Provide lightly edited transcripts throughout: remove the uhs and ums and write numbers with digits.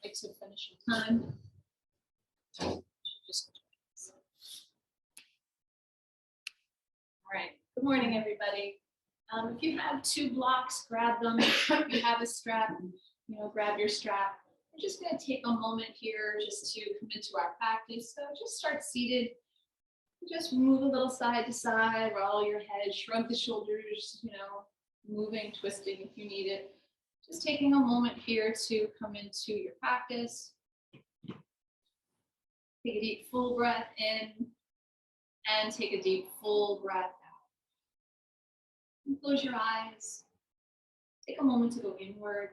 like to finish in time. All right, good morning, everybody. If you have 2 blocks, grab them. If you have a strap, grab your strap. We're just going to take a moment here just to come into our practice. So just start seated. Just move a little side to side, roll your head, shrug the shoulders, moving, twisting if you need it. Just taking a moment here to come into your practice. Take a deep, full breath in and take a deep, full breath out. And close your eyes. Take a moment to go inward.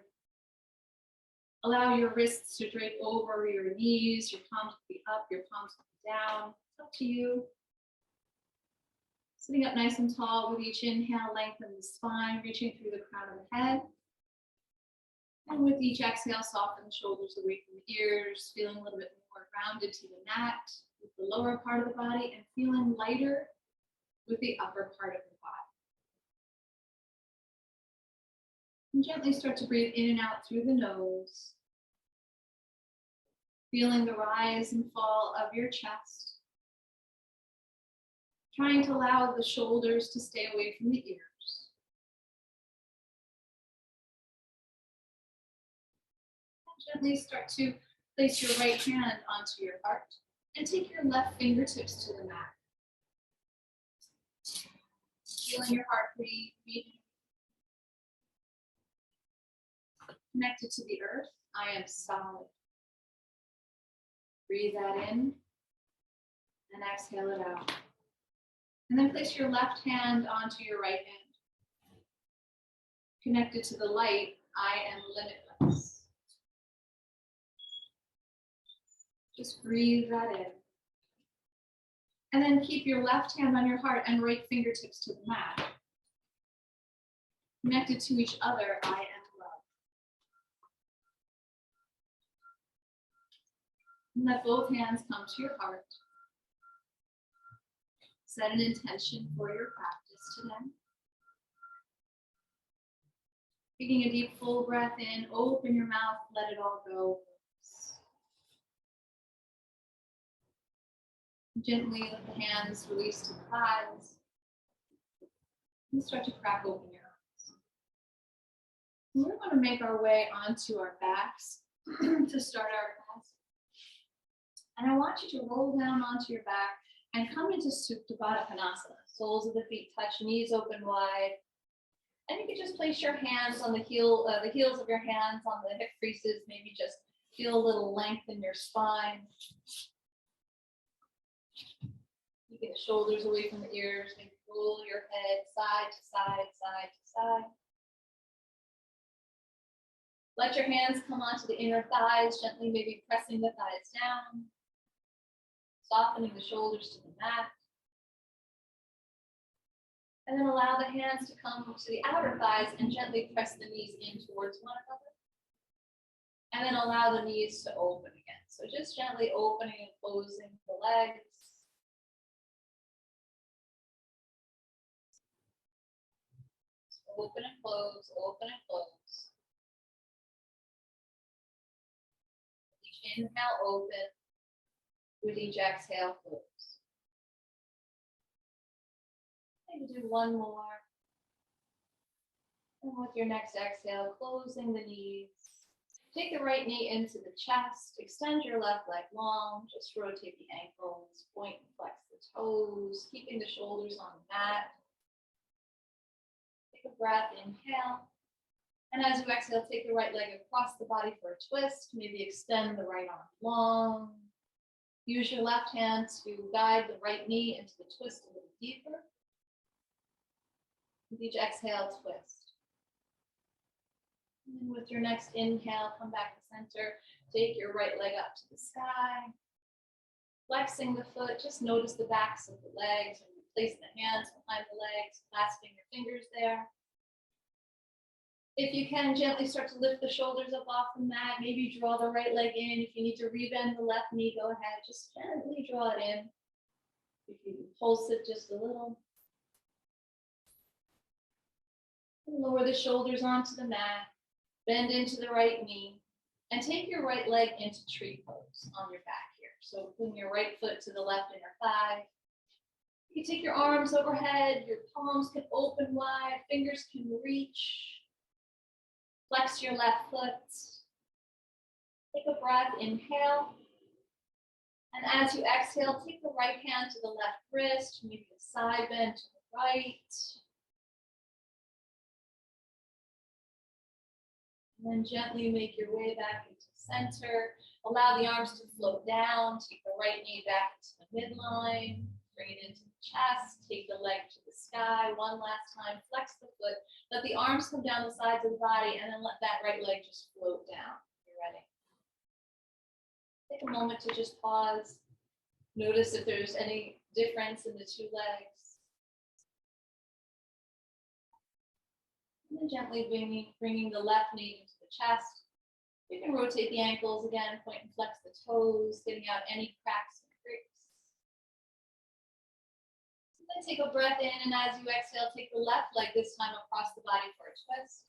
Allow your wrists to drape over your knees, your palms to be up, your palms to be down. It's up to you. Sitting up nice and tall with each inhale, lengthen the spine, reaching through the crown of the head. And with each exhale, soften the shoulders away from the ears, feeling a little bit more grounded to the mat with the lower part of the body and feeling lighter with the upper part of the body. And gently start to breathe in and out through the nose, feeling the rise and fall of your chest. Trying to allow the shoulders to stay away from the ears. And gently start to place your right hand onto your heart and take your left fingertips to the mat. Feeling your heart beating. Connected to the earth, I am solid. Breathe that in and exhale it out. And then place your left hand onto your right hand. Connected to the light, I am limitless. Just breathe that in. And then keep your left hand on your heart and right fingertips to the mat. Connected to each other, I am love. And let both hands come to your heart. Set an intention for your practice today. Taking a deep, full breath in, open your mouth, let it all go. Gently let the hands release to the thighs. And start to crack open your eyes. We're going to make our way onto our backs to start our class. And I want you to roll down onto your back and come into Supta Padappanasana. Soles of the feet touch, knees open wide. And you can just place your hands on the heels of your hands on the hip creases. Maybe just feel a little length in your spine. Keeping the shoulders away from the ears. Maybe roll your head side to side, side to side. Let your hands come onto the inner thighs, gently maybe pressing the thighs down. Softening the shoulders to the mat. And then allow the hands to come to the outer thighs and gently press the knees in towards one another. And then allow the knees to open again. So just gently opening and closing the legs. So open and close, open and close. Each inhale, open. With each exhale, close. Maybe do one more. And with your next exhale, closing the knees. Take the right knee into the chest. Extend your left leg long. Just rotate the ankles. Point and flex the toes. Keeping the shoulders on the mat. Take a breath, inhale. And as you exhale, take the right leg across the body for a twist. Maybe extend the right arm long. Use your left hand to guide the right knee into the twist a little deeper. With each exhale, twist. And then with your next inhale, come back to center. Take your right leg up to the sky. Flexing the foot, just notice the backs of the legs and place the hands behind the legs, clasping your fingers there. If you can, gently start to lift the shoulders up off the mat. Maybe draw the right leg in. If you need to rebend the left knee, go ahead. Just gently draw it in. If you can pulse it just a little. Lower the shoulders onto the mat. Bend into the right knee. And take your right leg into tree pose on your back here. So putting your right foot to the left inner thigh. You take your arms overhead, your palms can open wide, fingers can reach. Flex your left foot. Take a breath, inhale. And as you exhale, take the right hand to the left wrist, maybe a side bend to the right. And then gently make your way back into center. Allow the arms to float down. Take the right knee back into the midline. Bring it into the chest. Take the leg to the sky. One last time. Flex the foot. Let the arms come down the sides of the body, and then let that right leg just float down. You're ready. Take a moment to just pause. Notice if there's any difference in the two legs. And then gently bringing the left knee into the chest. You can rotate the ankles again, point and flex the toes, getting out any cracks and creaks. And then take a breath in, and as you exhale, take the left leg this time across the body for a twist.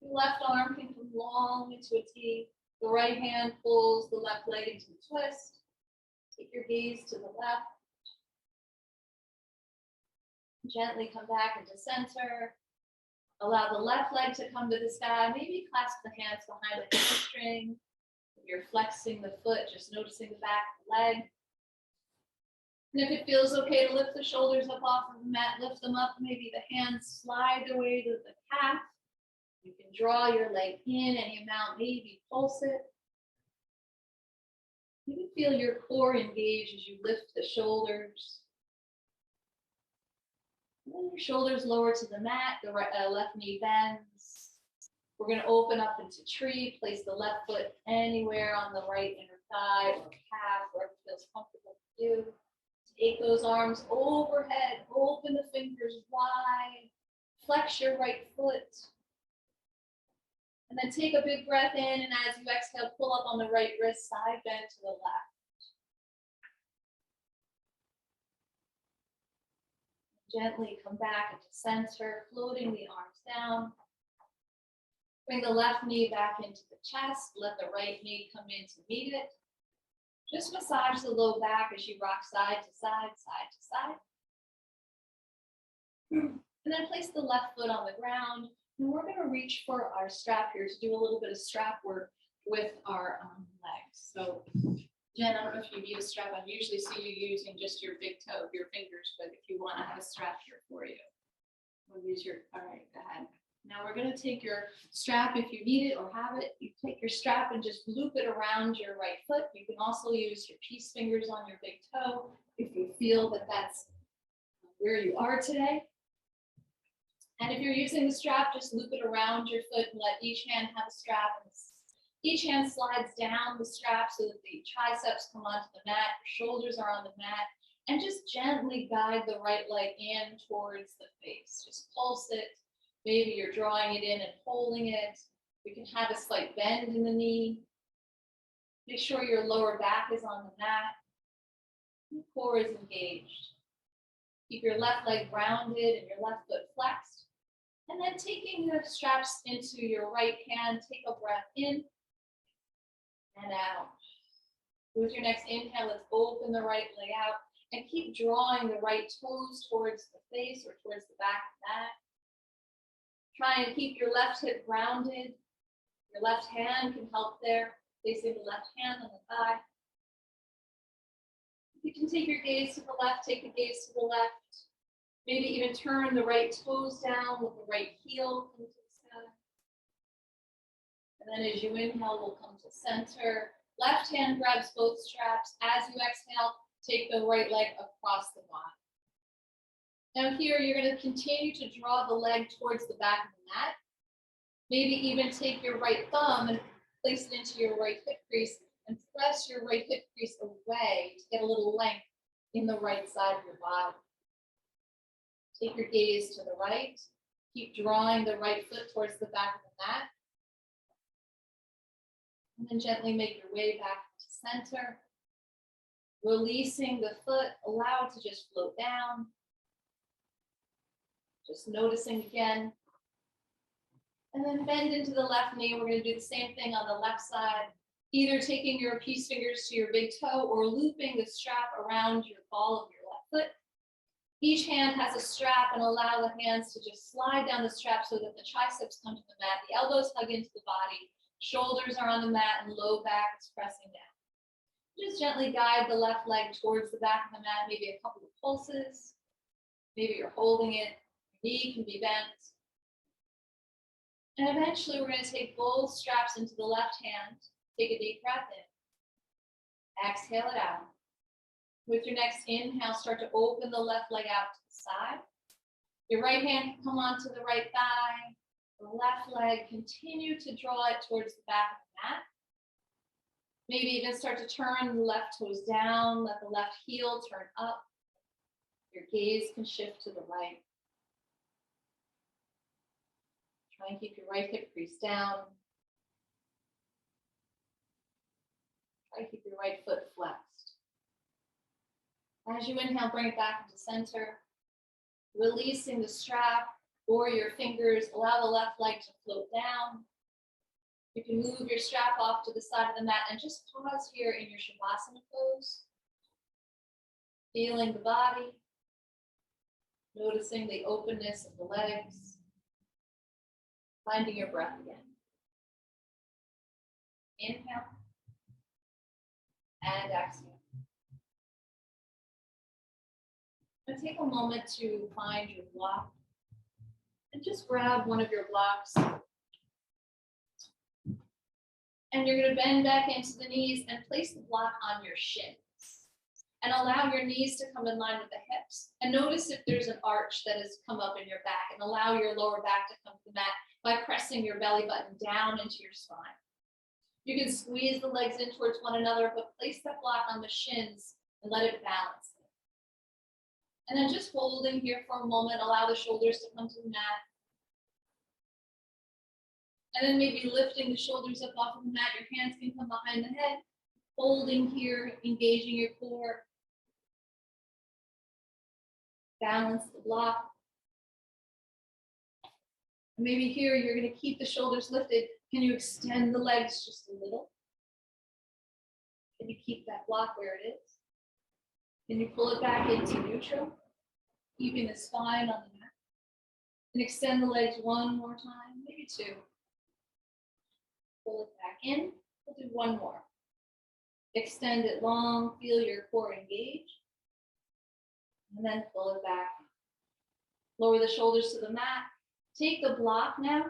Your left arm can come long into a T. The right hand pulls the left leg into the twist. Take your gaze to the left. Gently come back into center. Allow the left leg to come to the sky. Maybe clasp the hands behind the hamstring. If you're flexing the foot, just noticing the back of the leg. And if it feels okay to lift the shoulders up off of the mat, lift them up. Maybe the hands slide away to the calf. You can draw your leg in any amount, maybe pulse it. You can feel your core engage as you lift the shoulders. And then your shoulders lower to the mat, the left knee bends. We're going to open up into tree, place the left foot anywhere on the right inner thigh or calf, wherever feels comfortable for you. Take those arms overhead, open the fingers wide, flex your right foot. And then take a big breath in, and as you exhale, pull up on the right wrist, side bend to the left. Gently come back into center, floating the arms down. Bring the left knee back into the chest. Let the right knee come in to meet it. Just massage the low back as you rock side to side, side to side. And then place the left foot on the ground. And we're going to reach for our strap here to do a little bit of strap work with our legs. So Jen, I don't know if you need a strap. I usually see you using just your big toe, your fingers, but if you want to have a strap here for you, we'll use your, all right, go ahead. Now we're going to take your strap if you need it or have it. You take your strap and just loop it around your right foot. You can also use your peace fingers on your big toe if you feel that that's where you are today. And if you're using the strap, just loop it around your foot and let each hand have a strap. And each hand slides down the strap so that the triceps come onto the mat, your shoulders are on the mat, and just gently guide the right leg in towards the face. Just pulse it. Maybe you're drawing it in and holding it. We can have a slight bend in the knee. Make sure your lower back is on the mat. Your core is engaged. Keep your left leg grounded and your left foot flexed. And then taking the straps into your right hand, take a breath in and out. With your next inhale, let's open the right leg out and keep drawing the right toes towards the face or towards the back of the mat. Try and keep your left hip grounded. Your left hand can help there, placing the left hand on the thigh. You can take your gaze to the left, take the gaze to the left. Maybe even turn the right toes down with the right heel into the sky. And then as you inhale, we'll come to center. Left hand grabs both straps. As you exhale, take the right leg across the body. Now here, you're going to continue to draw the leg towards the back of the mat. Maybe even take your right thumb and place it into your right hip crease and press your right hip crease away to get a little length in the right side of your body. Take your gaze to the right. Keep drawing the right foot towards the back of the mat. And then gently make your way back to center. Releasing the foot, allow it to just float down. Just noticing again And then bend into the left knee. We're going to do the same thing on the left side, either taking your peace fingers to your big toe or looping the strap around your ball of your left foot. Each hand has a strap, and allow the hands to just slide down the strap so that the triceps come to the mat, the elbows hug into the body, shoulders are on the mat, and low back is pressing down. Just gently guide the left leg towards the back of the mat, maybe a couple of pulses. Maybe you're holding it, your knee can be bent. And eventually we're going to take both straps into the left hand. Take a deep breath in. Exhale it out. With your next inhale, start to open the left leg out to the side. Your right hand can come onto the right thigh. The left leg, continue to draw it towards the back of the mat. Maybe even start to turn the left toes down. Let the left heel turn up. Your gaze can shift to the right. Try and keep your right hip crease down. Try to keep your right foot flexed. As you inhale, bring it back into center. Releasing the strap or your fingers, allow the left leg to float down. You can move your strap off to the side of the mat and just pause here in your Shavasana pose. Feeling the body. Noticing the openness of the legs. Finding your breath again. Inhale. And exhale. And take a moment to find your block. And just grab one of your blocks. And you're going to bend back into the knees and place the block on your shins. And allow your knees to come in line with the hips. And notice if there's an arch that has come up in your back. And allow your lower back to come to the mat by pressing your belly button down into your spine. You can squeeze the legs in towards one another, but place that block on the shins and let it balance. And then just holding here for a moment, allow the shoulders to come to the mat. And then maybe lifting the shoulders up off of the mat. Your hands can come behind the head. Holding here, engaging your core. Balance the block. And maybe here you're going to keep the shoulders lifted. Can you extend the legs just a little? Can you keep that block where it is? Can you pull it back into neutral? Keeping the spine on the mat. And extend the legs one more time, maybe two. Pull it back in. We'll do one more. Extend it long, feel your core engage. And then pull it back. Lower the shoulders to the mat. Take the block now.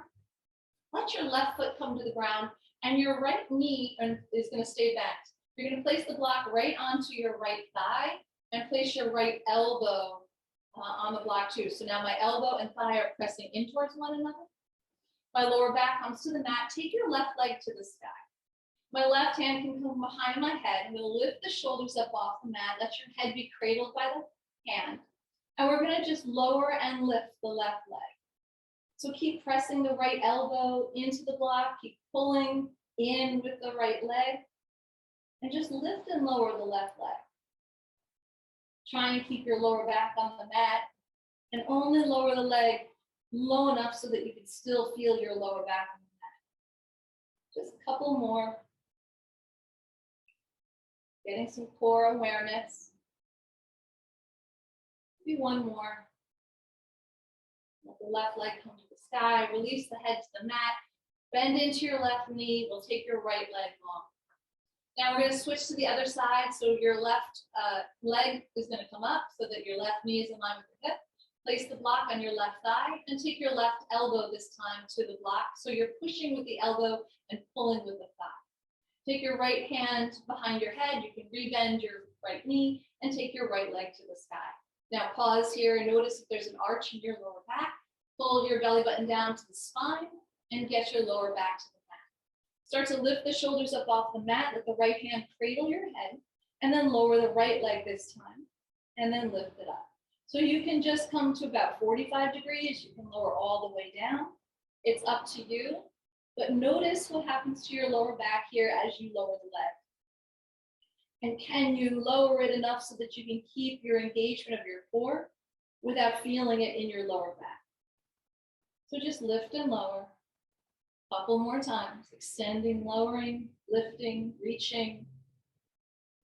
Let your left foot come to the ground and your right knee is going to stay bent. You're going to place the block right onto your right thigh and place your right elbow on the block too. So now my elbow and thigh are pressing in towards one another. My lower back comes to the mat. Take your left leg to the sky. My left hand can come behind my head. I'm going to lift the shoulders up off the mat. Let your head be cradled by the hand. And we're going to just lower and lift the left leg. So keep pressing the right elbow into the block. Keep pulling in with the right leg. And just lift and lower the left leg. Try and keep your lower back on the mat. And only lower the leg low enough so that you can still feel your lower back on the mat. Just a couple more. Getting some core awareness. Maybe one more. Let the left leg come to the sky. Release the head to the mat. Bend into your left knee. We'll take your right leg long. Now we're going to switch to the other side. So your left leg is going to come up so that your left knee is in line with your hip. Place the block on your left thigh and take your left elbow this time to the block. So you're pushing with the elbow and pulling with the thigh. Take your right hand behind your head. You can rebend your right knee and take your right leg to the sky. Now pause here and notice if there's an arch in your lower back. Pull your belly button down to the spine and get your lower back to the mat. Start to lift the shoulders up off the mat. Let the right hand cradle your head and then lower the right leg this time and then lift it up. So you can just come to about 45 degrees. You can lower all the way down. It's up to you. But notice what happens to your lower back here as you lower the leg. And can you lower it enough so that you can keep your engagement of your core without feeling it in your lower back? So just lift and lower. Couple more times, extending, lowering, lifting, reaching,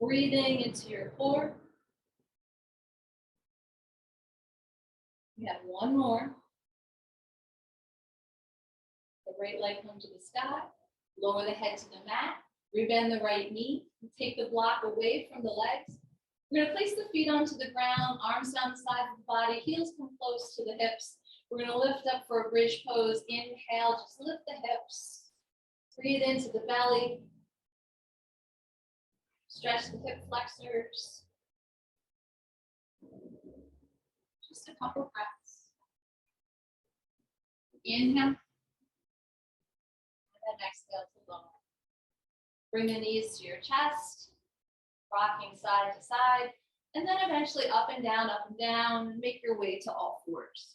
breathing into your core. We have one more. The right leg come to the sky, lower the head to the mat, rebend the right knee, take the block away from the legs. We're going to place the feet onto the ground, arms down the side of the body, heels come close to the hips. We're going to lift up for a bridge pose. Inhale, just lift the hips. Breathe into the belly. Stretch the hip flexors. Just a couple breaths. Inhale. And then exhale to lower. Bring the knees to your chest. Rocking side to side. And then eventually up and down, and make your way to all fours.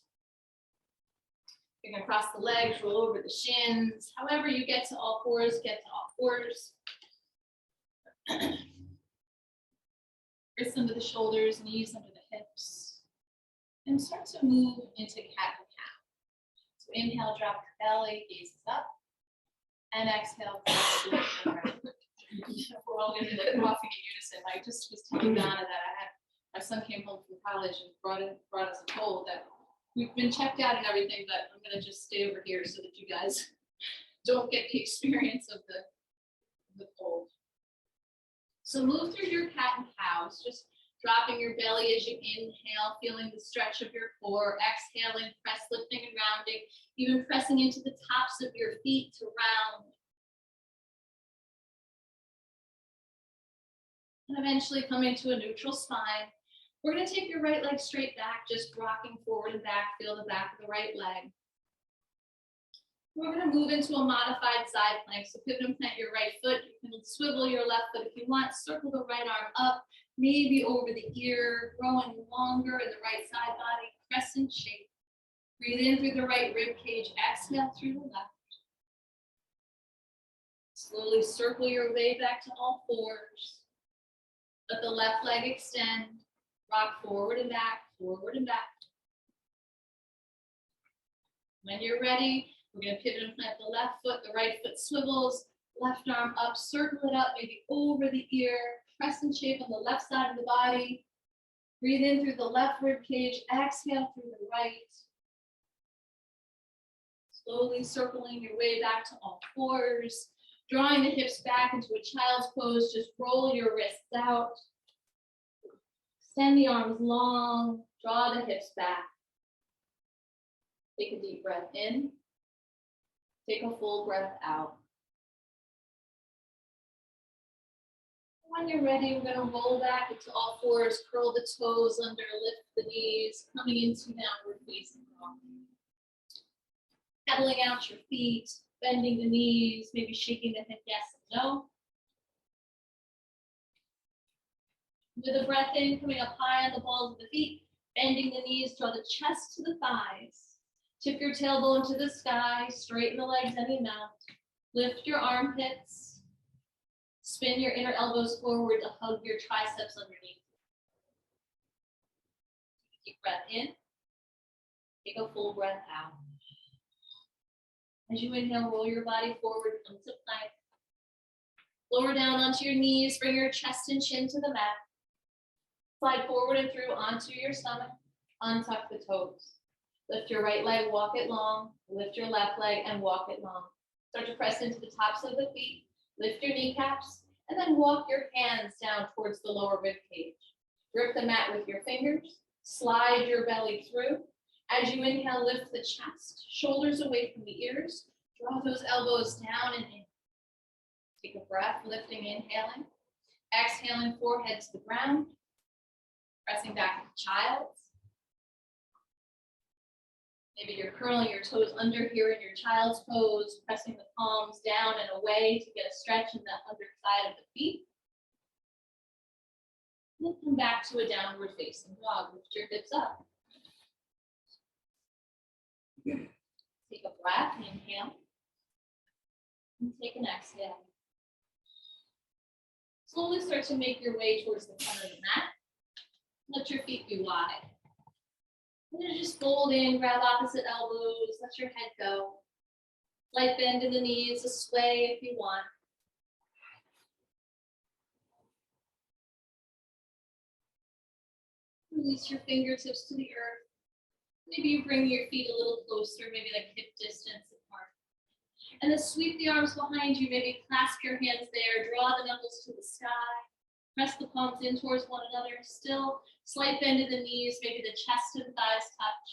You're going to cross the legs, roll over the shins. However you get to all fours, get to all fours. Wrists under the shoulders, knees under the hips. And start to move into cat and cow. So inhale, drop your belly, gaze up. And exhale, we're all going to be coughing in unison. I just was telling Donna that my son came home from college and brought us a cold that we've been checked out and everything, but I'm going to just stay over here so that you guys don't get the experience of the cold. So move through your cat and cows, just dropping your belly as you inhale, feeling the stretch of your core, exhaling, press, lifting and rounding, even pressing into the tops of your feet to round. And eventually coming to a neutral spine. We're going to take your right leg straight back, just rocking forward and back, feel the back of the right leg. We're going to move into a modified side plank. So pivot and plant your right foot. You can swivel your left foot if you want. Circle the right arm up, maybe over the ear, growing longer in the right side body. Crescent shape. Breathe in through the right rib cage. Exhale through the left. Slowly circle your way back to all fours. Let the left leg extend. Rock forward and back, forward and back. When you're ready, we're going to pivot and plant the left foot, the right foot swivels, left arm up, circle it up, maybe over the ear, crescent shape on the left side of the body. Breathe in through the left rib cage, exhale through the right. Slowly circling your way back to all fours, drawing the hips back into a child's pose, just roll your wrists out. Extend the arms long, draw the hips back. Take a deep breath in. Take a full breath out. When you're ready, we're going to roll back into all fours, curl the toes under, lift the knees, coming into downward facing dog. Pedaling out your feet, bending the knees, maybe shaking the head yes and no. With a breath in, coming up high on the balls of the feet, bending the knees, draw the chest to the thighs. Tip your tailbone to the sky, straighten the legs any amount. Lift your armpits. Spin your inner elbows forward to hug your triceps underneath. Deep breath in. Take a full breath out. As you inhale, roll your body forward, come to plank. Lower down onto your knees, bring your chest and chin to the mat. Slide forward and through onto your stomach. Untuck the toes. Lift your right leg, walk it long. Lift your left leg and walk it long. Start to press into the tops of the feet. Lift your kneecaps and then walk your hands down towards the lower rib cage. Grip the mat with your fingers. Slide your belly through. As you inhale, lift the chest, shoulders away from the ears. Draw those elbows down and in. Take a breath, lifting, inhaling. Exhaling, forehead to the ground. Pressing back into child's. Maybe you're curling your toes under here in your child's pose, pressing the palms down and away to get a stretch in the underside of the feet. And then come back to a downward facing dog. Lift your hips up. Take a breath, inhale. And take an exhale. Slowly start to make your way towards the front of the mat. Let your feet be wide. And then just fold in, grab opposite elbows, let your head go. Slight bend in the knees, a sway if you want. Release your fingertips to the earth. Maybe you bring your feet a little closer, maybe like hip distance apart. And then sweep the arms behind you, maybe clasp your hands there, draw the knuckles to the sky, press the palms in towards one another. Still, slight bend in the knees, maybe the chest and thighs touch.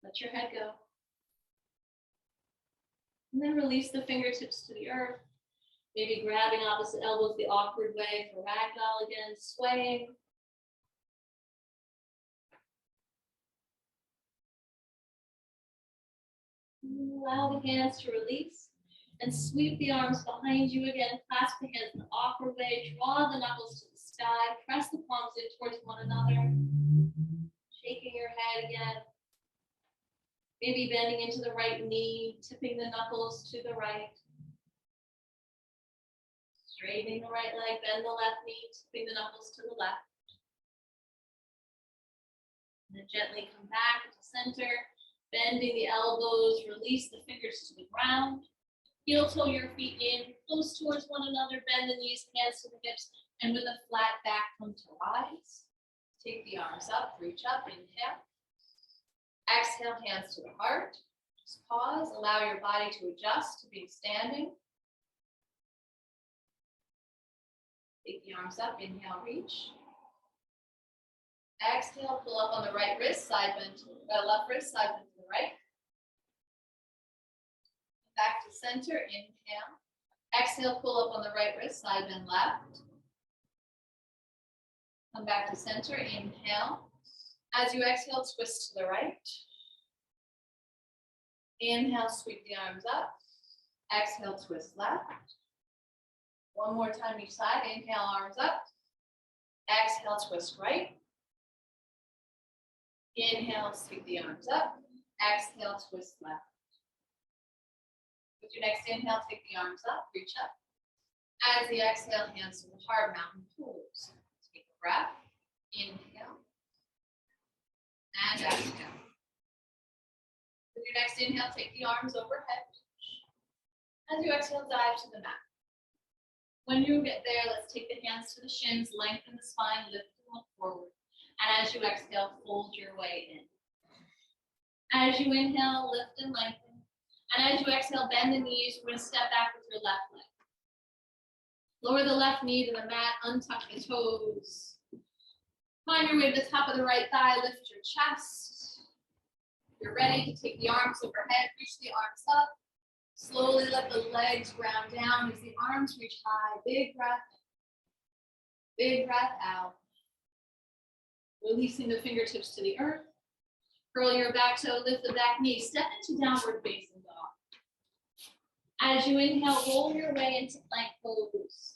Let your head go. And then release the fingertips to the earth. Maybe grabbing opposite elbows the awkward way for ragdoll again, swaying. Allow the hands to release and sweep the arms behind you again. Clasp the hands in the awkward way. Draw the knuckles to the sky. Press the palms in towards one another. Shaking your head again. Maybe bending into the right knee, tipping the knuckles to the right. Straightening the right leg, bend the left knee, tipping the knuckles to the left. And then gently come back to center. Bending the elbows, release the fingers to the ground. Heel toe your feet in, close towards one another, bend the knees, hands to the hips, and with a flat back, come to rise. Take the arms up, reach up, inhale. Exhale, hands to the heart. Just pause, allow your body to adjust to being standing. Take the arms up, inhale, reach. Exhale, pull up on the right wrist, side bend to the left wrist, side bend to the right. Back to center, inhale. Exhale, pull up on the right wrist, side bend left. Come back to center, inhale. As you exhale, twist to the right. Inhale, sweep the arms up. Exhale, twist left. One more time each side. Inhale, arms up. Exhale, twist right. Inhale, sweep the arms up. Exhale, twist left. With your next inhale, take the arms up, reach up. As the exhale, hands to the heart, mountain pose. Take a breath. Inhale. And exhale. With your next inhale, take the arms overhead. As you exhale, dive to the mat. When you get there, let's take the hands to the shins, lengthen the spine, lift and look forward. And as you exhale, fold your way in. As you inhale, lift and lengthen. And as you exhale, bend the knees. We're going to step back with your left leg. Lower the left knee to the mat, untuck the toes. Climb your way to the top of the right thigh, lift your chest. You're ready to take the arms overhead, reach the arms up. Slowly let the legs ground down as the arms reach high. Big breath in. Big breath out. Releasing the fingertips to the earth. Curl your back toe, lift the back knee. Step into downward facing dog. As you inhale, roll your way into plank pose.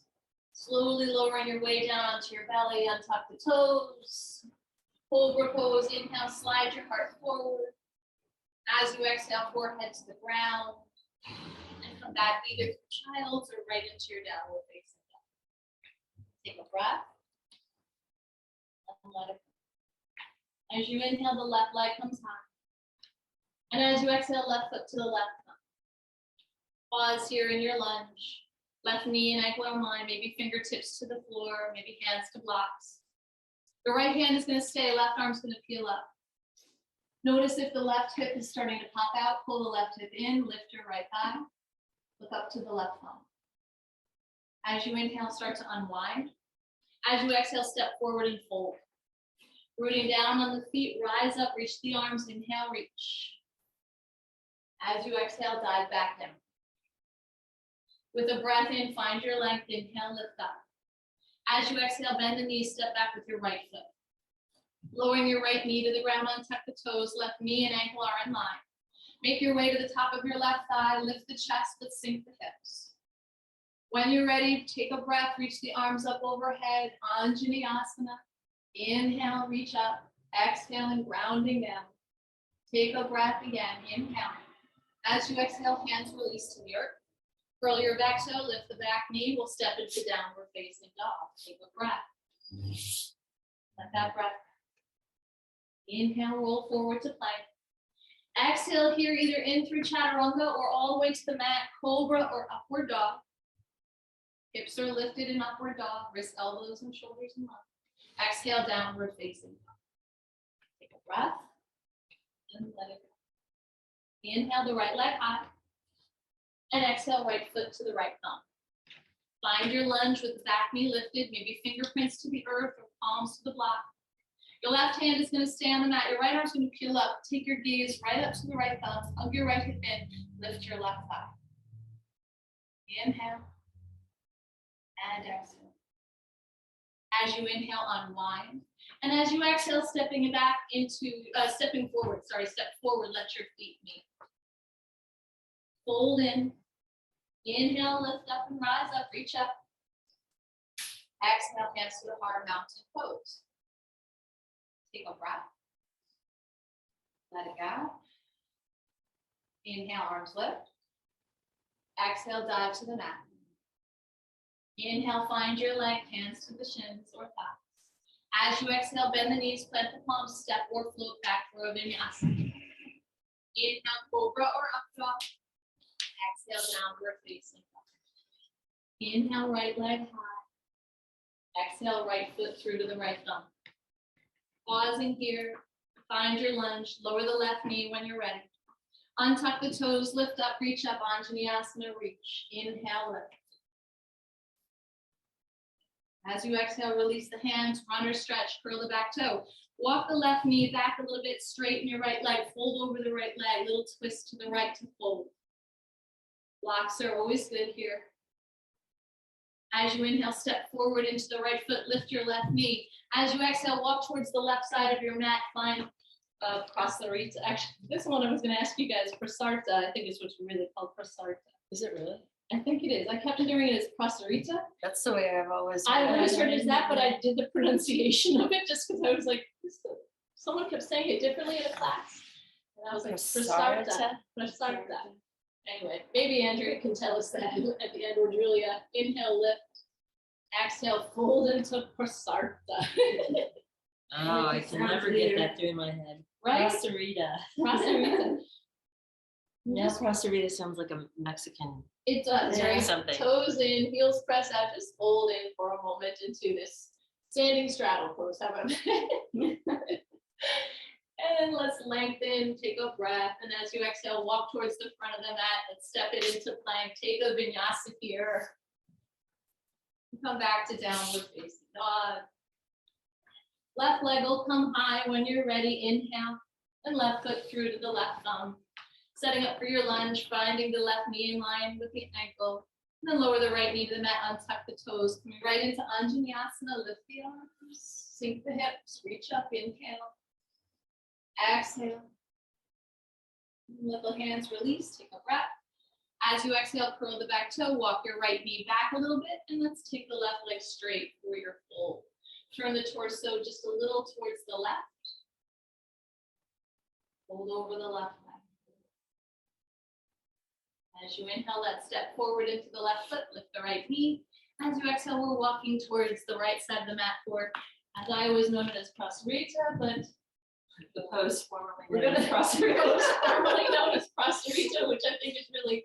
Slowly lowering your way down onto your belly, untuck the toes. Cobra pose, inhale, slide your heart forward. As you exhale, forehead to the ground. And come back either to child's or right into your downward facing dog. Take a breath. And let it go. As you inhale, the left leg comes high. And as you exhale, left foot to the left thumb. Pause here in your lunge. Left knee and ankle are mine, maybe fingertips to the floor, maybe hands to blocks. The right hand is going to stay, left arm's going to peel up. Notice if the left hip is starting to pop out, pull the left hip in, lift your right thigh, look up to the left thumb. As you inhale, start to unwind. As you exhale, step forward and fold. Rooting down on the feet, rise up, reach the arms, inhale, reach. As you exhale, dive back down. With a breath in, find your length, inhale, lift up. As you exhale, bend the knees, step back with your right foot. Lowering your right knee to the ground, untuck the toes, left knee and ankle are in line. Make your way to the top of your left thigh, lift the chest, but sink the hips. When you're ready, take a breath, reach the arms up overhead, Anjaneyasana. Inhale, reach up, exhaling, grounding down. Take a breath again, inhale. As you exhale, hands release to the earth. Curl your back toe, lift the back knee. We'll step into downward facing dog. Take a breath. Let that breath. Inhale, roll forward to plank. Exhale here, either in through chaturanga or all the way to the mat, cobra or upward dog. Hips are lifted in upward dog, wrists, elbows, and shoulders in line. Exhale, downward facing dog. Take a breath and let it go. Inhale the right leg high. And exhale, right foot to the right thumb. Find your lunge with the back knee lifted, maybe fingerprints to the earth or palms to the block. Your left hand is going to stay on the mat. Your right arm is going to peel up. Take your gaze right up to the right thumb. Hug your right hip in. Lift your left thigh. Inhale. And exhale. As you inhale, unwind. And as you exhale, stepping forward, step forward, let your feet meet. Fold in. Inhale, lift up and rise up, reach up. Exhale, hands to the heart, mountain pose. Take a breath. Let it go. Inhale, arms lift. Exhale, dive to the mat. Inhale, find your leg, hands to the shins or thighs. As you exhale, bend the knees, plant the palms, step or float back for a vinyasa. Inhale, cobra or up dog. Exhale, downward facing dog. Inhale, right leg high. Exhale, right foot through to the right thumb. Pausing here, find your lunge, lower the left knee when you're ready. Untuck the toes, lift up, reach up, Anjaneyasana, reach. Inhale, lift. As you exhale, release the hands, runner stretch, curl the back toe. Walk the left knee back a little bit, straighten your right leg, fold over the right leg, little twist to the right to fold. Blocks are always good here. As you inhale, step forward into the right foot, lift your left knee. As you exhale, walk towards the left side of your mat, find Prasarita. Actually, this one I was going to ask you guys, Prasarita, I think is what's really called Prasarita. Is it really? I think it is. I kept hearing it as Prasarita. That's the way I've always I always heard it as that, but I did the pronunciation of it just because I was like, someone kept saying it differently in a class. And I was like, Prasarita. Prasarita. Anyway, maybe Andrea can tell us that at the end, or Julia. Inhale, lift. Exhale, fold into Prasarita. Oh, I can never get that through my head. Right? Prasarita. Prasarita. Yeah, Prasarita sounds like a Mexican. It does, Yeah, right? something. Toes in, heels press out, just fold in for a moment into this standing straddle pose. How about that? And let's lengthen, take a breath, and as you exhale, walk towards the front of the mat and step it into plank. Take a vinyasa here. Come back to downward facing dog. Left leg will come high when you're ready. Inhale, and left foot through to the left thumb. Setting up for your lunge, finding the left knee in line with the ankle. And then lower the right knee to the mat, untuck the toes. Coming right into Anjaneyasana, lift the arms, sink the hips, reach up, inhale. Exhale. Let the hands release, take a breath. As you exhale, curl the back toe, walk your right knee back a little bit, and let's take the left leg straight for your fold. Turn the torso just a little towards the left. Fold over the left leg. As you inhale, let's step forward into the left foot, lift the right knee. As you exhale, we're walking towards the right side of the mat for, as I always known it as Prasarita, but The pose formerly we're known going as to Prasarita. formerly known as Prasarita, which I think is really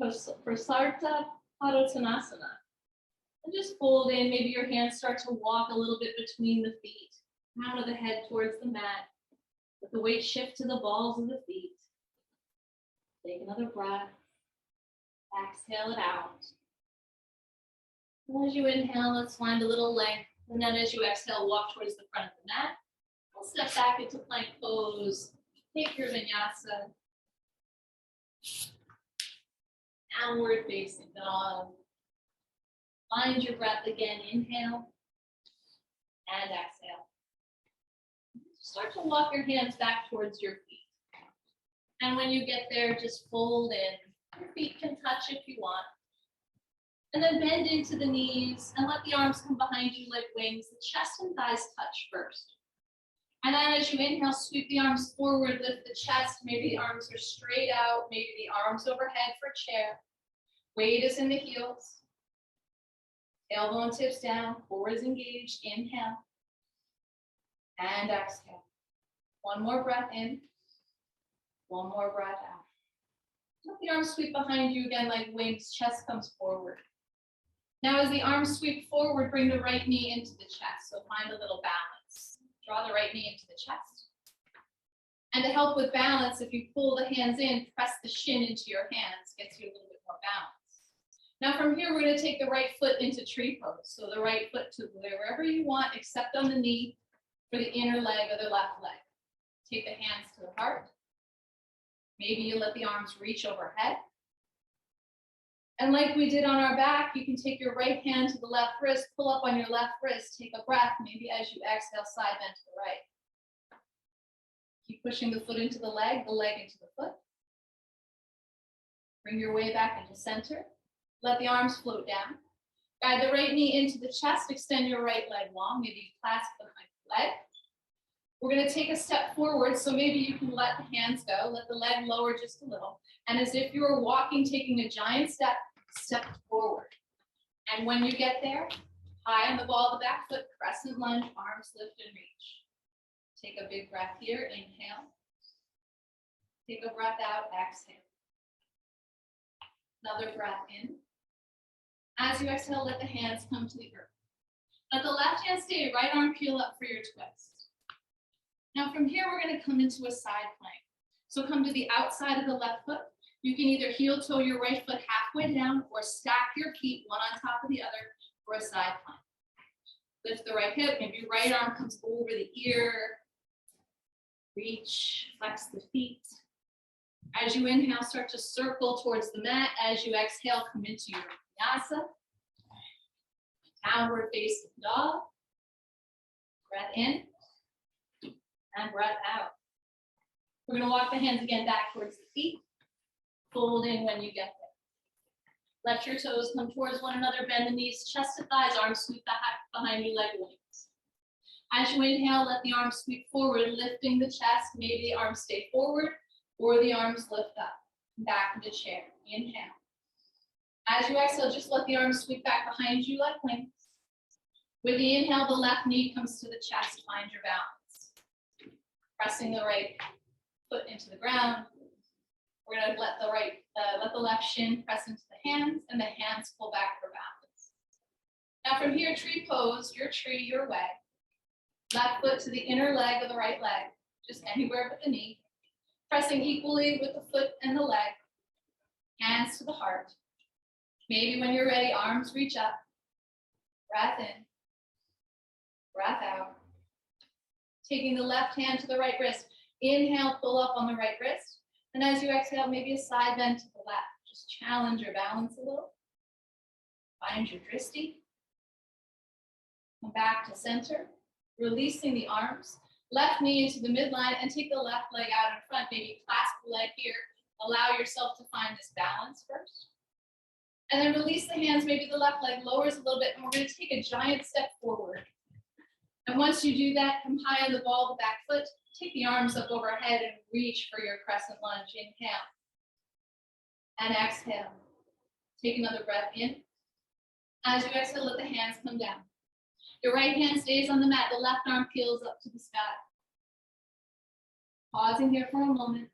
Prasarita Padottanasana. And just fold in, maybe your hands start to walk a little bit between the feet, crown of the head towards the mat. Let the weight shift to the balls of the feet. Take another breath. Exhale it out. And as you inhale, let's find a little length. And then as you exhale, walk towards the front of the mat. We'll step back into plank pose. Take your vinyasa. Downward facing dog. Find your breath again. Inhale and exhale. Start to walk your hands back towards your feet. And when you get there, just fold in. Your feet can touch if you want. And then bend into the knees and let the arms come behind you like wings. The chest and thighs touch first. And then as you inhale, sweep the arms forward, lift the chest. Maybe the arms are straight out. Maybe the arms overhead for chair. Weight is in the heels. Tailbone tips down, core is engaged. Inhale and exhale. One more breath in. One more breath out. Let the arms sweep behind you again like wings, chest comes forward. Now as the arms sweep forward, bring the right knee into the chest. So find a little balance. Draw the right knee into the chest. And to help with balance, if you pull the hands in, press the shin into your hands, gets you a little bit more balance. Now from here, we're going to take the right foot into tree pose. So the right foot to wherever you want, except on the knee for the inner leg or the left leg. Take the hands to the heart. Maybe you let the arms reach overhead. And like we did on our back, you can take your right hand to the left wrist, pull up on your left wrist, take a breath. Maybe as you exhale, side bend to the right. Keep pushing the foot into the leg into the foot. Bring your way back into center. Let the arms float down. Guide the right knee into the chest, extend your right leg long. Maybe you clasp behind the leg. We're going to take a step forward, so maybe you can let the hands go, let the leg lower just a little. And as if you were walking, taking a giant step, step forward. And when you get there, high on the ball of the back foot, crescent lunge, arms lift and reach. Take a big breath here, inhale. Take a breath out, exhale. Another breath in. As you exhale, let the hands come to the earth. Let the left hand stay, right arm peel up for your twist. Now from here, we're going to come into a side plank. So come to the outside of the left foot. You can either heel toe your right foot halfway down or stack your feet one on top of the other for a side plank. Lift the right hip, maybe your right arm comes over the ear. Reach, flex the feet. As you inhale, start to circle towards the mat. As you exhale, come into your vinyasa. Downward facing dog. Breath in. And breath out. We're going to walk the hands again back towards the feet. Fold in when you get there. Let your toes come towards one another. Bend the knees, chest to thighs, arms sweep behind you like wings. As you inhale, let the arms sweep forward, lifting the chest. Maybe the arms stay forward or the arms lift up. Back into chair. Inhale. As you exhale, just let the arms sweep back behind you like wings. With the inhale, the left knee comes to the chest. Find your balance. Pressing the right foot into the ground. We're going to let the left shin press into the hands, and the hands pull back for balance. Now from here, tree pose, your tree, your way. Left foot to the inner leg of the right leg, just anywhere but the knee. Pressing equally with the foot and the leg. Hands to the heart. Maybe when you're ready, arms reach up. Breath in. Breath out. Taking the left hand to the right wrist. Inhale, pull up on the right wrist. And as you exhale, maybe a side bend to the left. Just challenge your balance a little. Find your dristi. Come back to center. Releasing the arms. Left knee into the midline and take the left leg out in front. Maybe clasp the leg here. Allow yourself to find this balance first. And then release the hands. Maybe the left leg lowers a little bit. And we're going to take a giant step forward. And once you do that, come high on the ball of the back foot. Take the arms up overhead and reach for your crescent lunge. Inhale. And exhale. Take another breath in. As you exhale, let the hands come down. Your right hand stays on the mat. The left arm peels up to the sky. Pausing here for a moment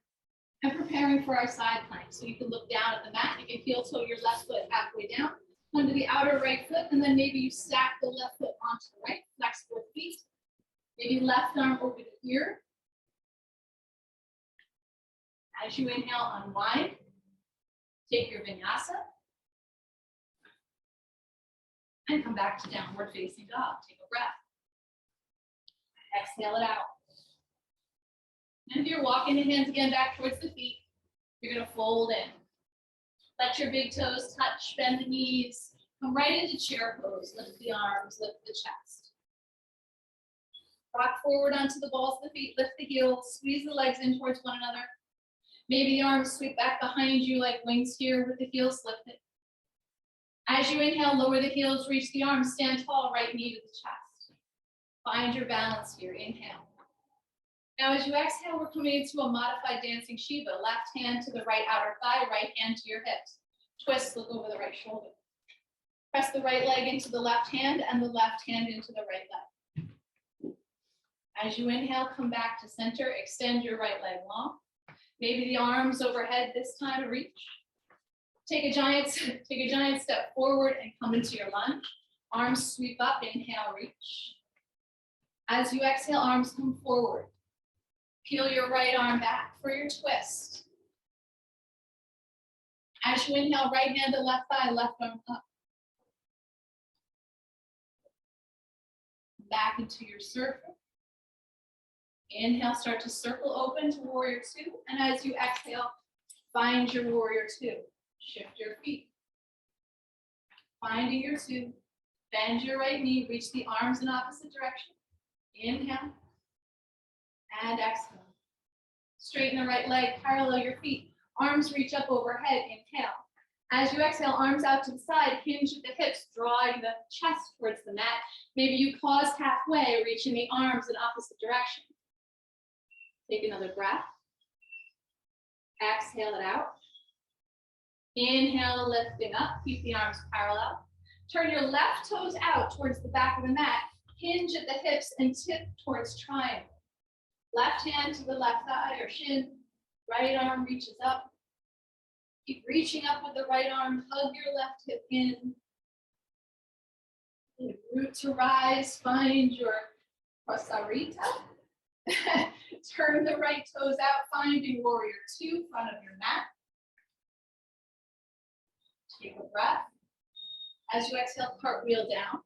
and preparing for our side plank. So you can look down at the mat. You can heel toe your left foot halfway down. Come to the outer right foot, and then maybe you stack the left foot onto the right. Flex both feet. Maybe left arm over the ear. As you inhale, unwind. Take your vinyasa. And come back to downward facing dog. Take a breath. Exhale it out. And if you're walking the hands again back towards the feet, you're going to fold in. Let your big toes touch, bend the knees. Come right into chair pose. Lift the arms, lift the chest. Rock forward onto the balls of the feet. Lift the heels. Squeeze the legs in towards one another. Maybe the arms sweep back behind you like wings here with the heels lifted. As you inhale, lower the heels, reach the arms, stand tall, right knee to the chest. Find your balance here. Inhale. Now, as you exhale, we're coming into a modified dancing Shiva. Left hand to the right outer thigh, right hand to your hips. Twist, look over the right shoulder. Press the right leg into the left hand and the left hand into the right leg. As you inhale, come back to center, extend your right leg long. Maybe the arms overhead this time to reach. Take a giant step forward and come into your lunge. Arms sweep up, inhale, reach. As you exhale, arms come forward. Peel your right arm back for your twist. As you inhale, right hand to left thigh, left arm up. Back into your circle. Inhale, start to circle open to warrior two. And as you exhale, find your warrior two. Shift your feet. Finding your two. Bend your right knee, reach the arms in opposite direction. Inhale and exhale. Straighten the right leg, parallel your feet. Arms reach up overhead, inhale. As you exhale, arms out to the side, hinge at the hips, drawing the chest towards the mat. Maybe you pause halfway, reaching the arms in opposite direction. Take another breath. Exhale it out. Inhale, lifting up, keep the arms parallel. Turn your left toes out towards the back of the mat. Hinge at the hips and tip towards triangle. Left hand to the left thigh or shin. Right arm reaches up. Keep reaching up with the right arm. Hug your left hip in. Root to rise. Find your prasarita. Turn the right toes out. Finding warrior two, front of your mat. Take a breath. As you exhale, cartwheel down.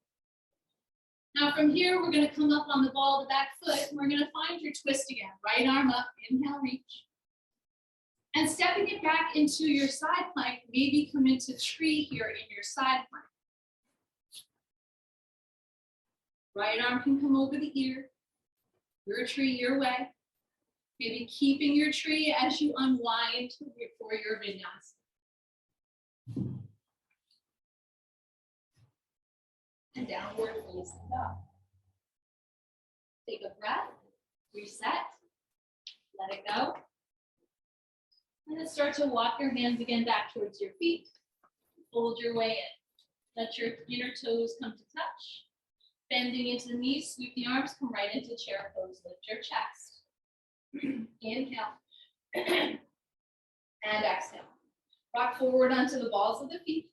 Now from here, we're going to come up on the ball of the back foot, and we're going to find your twist again. Right arm up, inhale, reach. And stepping it back into your side plank, maybe come into tree here in your side plank. Right arm can come over the ear. Your tree your way. Maybe keeping your tree as you unwind for your vinyasa. And downward facing dog. Take a breath, reset, let it go. And then start to walk your hands again back towards your feet. Fold your way in. Let your inner toes come to touch. Bending into the knees, sweep the arms, come right into chair pose, lift your chest. Inhale. And exhale. Rock forward onto the balls of the feet.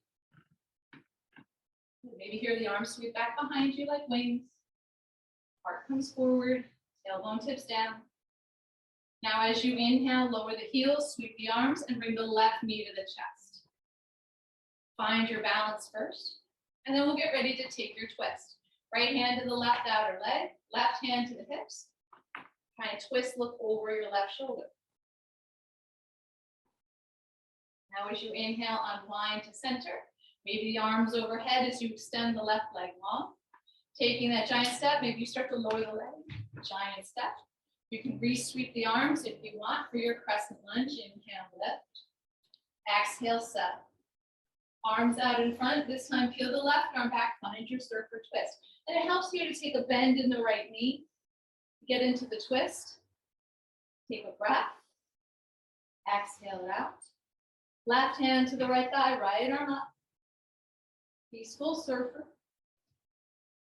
Maybe here the arms sweep back behind you like wings. Heart comes forward, tailbone tips down. Now as you inhale, lower the heels, sweep the arms, and bring the left knee to the chest. Find your balance first, and then we'll get ready to take your twist. Right hand to the left outer leg, left hand to the hips. Try and twist, look over your left shoulder. Now as you inhale, unwind to center. Maybe the arms overhead as you extend the left leg long. Taking that giant step, maybe you start to lower the leg. Giant step. You can re-sweep the arms if you want for your crescent lunge. Inhale, lift. Exhale, set. Arms out in front. This time, peel the left arm back, find your surfer twist. And it helps you to take a bend in the right knee. Get into the twist. Take a breath. Exhale it out. Left hand to the right thigh, right arm up. Peaceful surfer.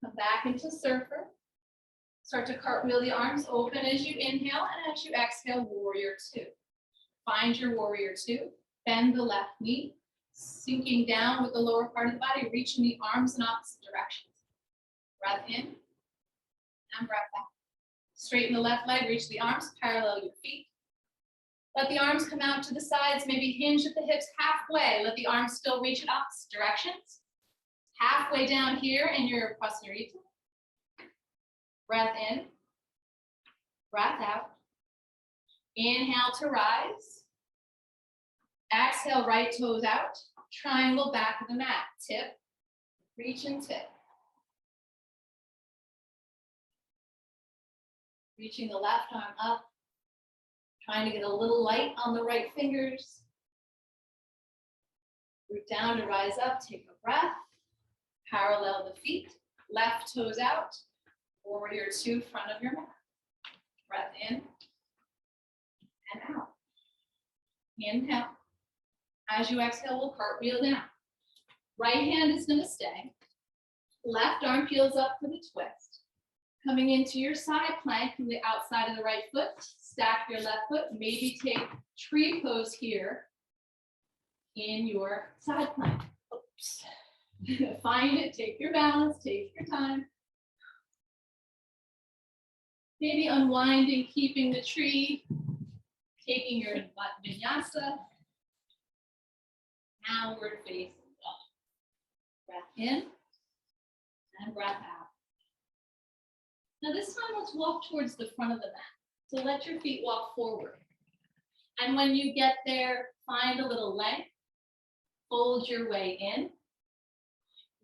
Come back into surfer. Start to cartwheel the arms open as you inhale, and as you exhale, warrior two. Find your warrior two. Bend the left knee. Sinking down with the lower part of the body, reaching the arms in opposite directions. Breath in and breath out. Straighten the left leg, reach the arms, parallel your feet. Let the arms come out to the sides, maybe hinge at the hips halfway. Let the arms still reach in opposite directions. Halfway down here in your prasarita. Breath in, breath out. Inhale to rise. Exhale, right toes out. Triangle back of the mat. Tip, reach and tip. Reaching the left arm up. Trying to get a little light on the right fingers. Root down to rise up. Take a breath. Parallel the feet. Left toes out. Warrior two, front of your mat. Breath in and out. Inhale. As you exhale, we'll cartwheel down. Right hand is going to stay. Left arm peels up for the twist. Coming into your side plank from the outside of the right foot, stack your left foot, maybe take tree pose here in your side plank. Oops. Find it, take your balance, take your time. Maybe unwinding, keeping the tree, taking your vinyasa, downward facing dog. Breath in and breath out. Now this time let's walk towards the front of the mat. So let your feet walk forward. And when you get there, find a little length, fold your way in.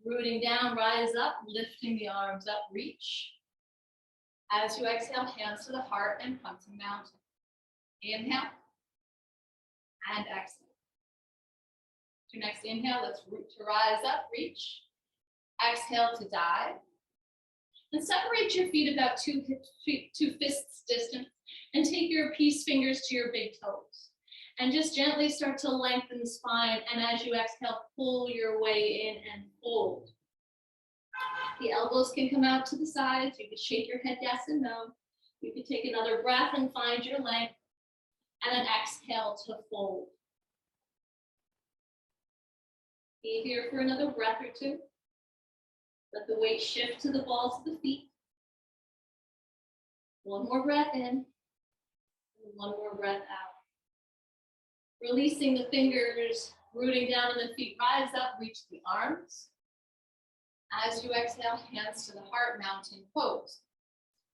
Rooting down, rise up, lifting the arms up, reach. As you exhale, hands to the heart and come to mountain. Inhale and exhale. To your next inhale, let's root to rise up, reach. Exhale to dive. And separate your feet about 2 fists distance and take your peace fingers to your big toes. And just gently start to lengthen the spine. And as you exhale, pull your way in and fold. The elbows can come out to the sides. You can shake your head yes and no. You can take another breath and find your length. And then exhale to fold. Be here for another breath or two. Let the weight shift to the balls of the feet. One more breath in. And one more breath out. Releasing the fingers, rooting down in the feet, rise up, reach the arms. As you exhale, hands to the heart, mountain pose.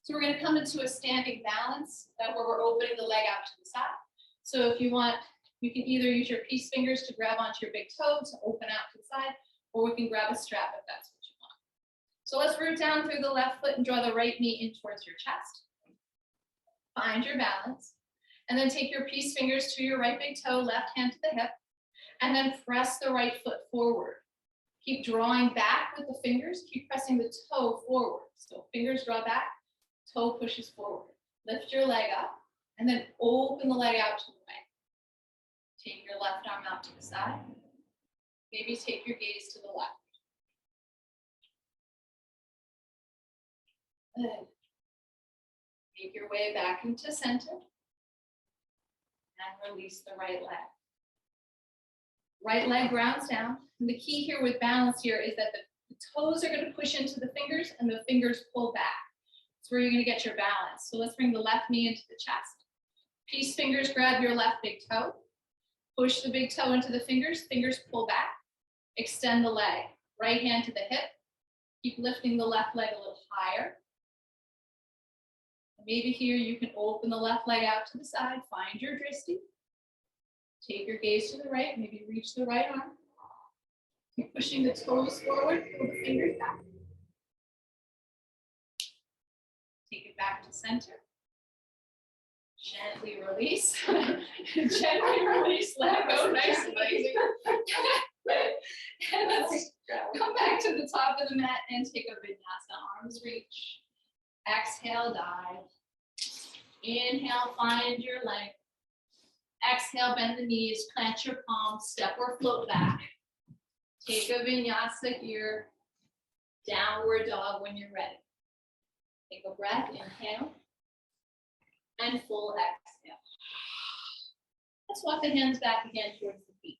So we're going to come into a standing balance where we're opening the leg out to the side. So if you want, you can either use your peace fingers to grab onto your big toe to open out to the side, or we can grab a strap if that's what you want. So let's root down through the left foot and draw the right knee in towards your chest. Find your balance. And then take your peace fingers to your right big toe, left hand to the hip, and then press the right foot forward. Keep drawing back with the fingers, keep pressing the toe forward. So fingers draw back, toe pushes forward. Lift your leg up, and then open the leg out to the right. Take your left arm out to the side. Maybe take your gaze to the left. Good. Make your way back into center. And release the right leg. Right leg grounds down. And the key here with balance here is that the toes are going to push into the fingers and the fingers pull back. That's where you're going to get your balance. So let's bring the left knee into the chest. Peace fingers grab your left big toe. Push the big toe into the fingers. Fingers pull back. Extend the leg. Right hand to the hip. Keep lifting the left leg a little higher. Maybe here you can open the left leg out to the side, find your drishti. Take your gaze to the right, maybe reach the right arm. Keep pushing the toes forward, pull the fingers back. Take it back to center. Gently release. Gently release, let go, nice and easy. And let's come back to the top of the mat and take a vinyasa, arms reach. Exhale, dive. Inhale, find your length. Exhale, bend the knees, plant your palms, step or float back. Take a vinyasa here. Downward dog when you're ready. Take a breath, inhale. And full exhale. Let's walk the hands back again towards the feet.